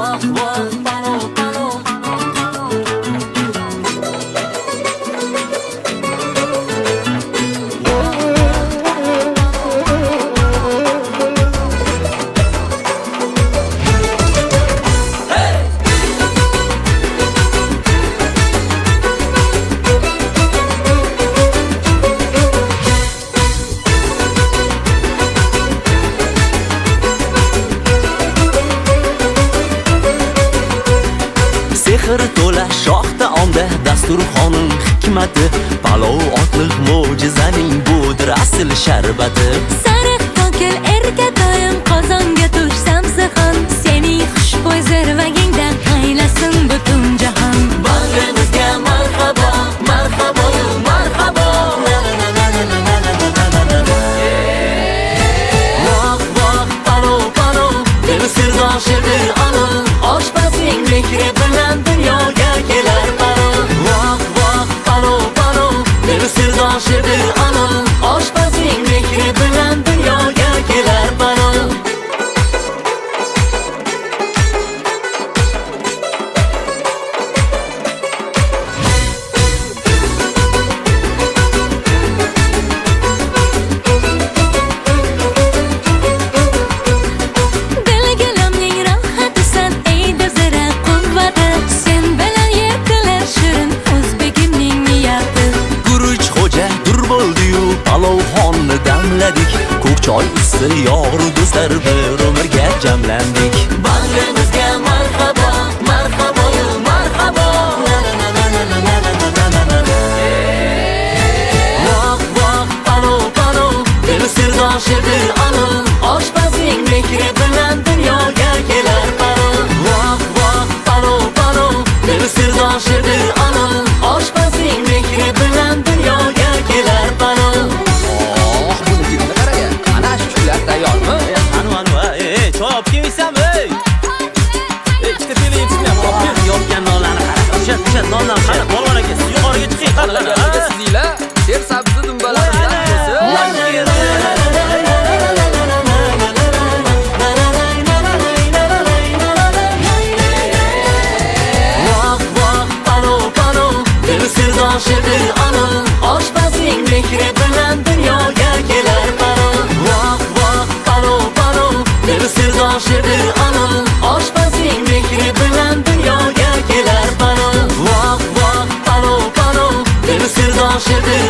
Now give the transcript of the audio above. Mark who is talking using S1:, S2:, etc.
S1: Vah vah palov palov. Sehr to'la shoh taomda dasturxonim hikmati, palov otliq mo'jizaning budir asl sharbati.
S2: Sariq kokil erkatoyim qozonga tushsam zihon, sening xushbo'y zirvagingdan qaylasin butun jahon.
S1: Bag'rimizga marhabo, marhabo, marhabo. Vah vah palov palov, dil sirdoshdir ana, oshpazning mehri bilan dunyoga kelar palov. Vah vah palov palov, dil sirdoshdir ana, oshpazning mehri bilan dunyoga kelar palov.
S2: Dilgilamning rohatisan, ey dazira quvvati, sen bilan yertilar shirin o'zbegimning niyati.
S1: Guruch xo'ja dur bo'ldi-yu, palovxonni damladik. Ko'k choy isi yoru do'stlar bir umrga jamlandik. Bag'rimizga marhabo, marhabo, marhabo. Vah vah palov palov, dil sirdoshdir ana, oshpazning mehri bilan dunyoga kelar palov. Vah vah palov palov, dil sirdoshdir ana, oshpazning mehri bilan dunyoga kelar palov.
S3: Buni kimga qaraya? Ana shular tayyormi?
S1: Choy olib kelmaysanmi? Ikkita piling chiqmayapti. Olib kel. Yopgan nonlarni qara. O'sha nondan qara. Polvon aka, siz yuqoriga chiqing.
S3: Qanaqalarga sizlar? Ter sabzi dumbalaridan kesib.
S1: Vah vah palov palov, dil sirdoshdir ana, oshpazning mehri bilan dunyoga kelar palov. Vah vah palov palov, dil sirdoshdir ana, oshpazning mehri bilan dunyoga kelar palov. Vah vah palov palov, dil sirdoshdir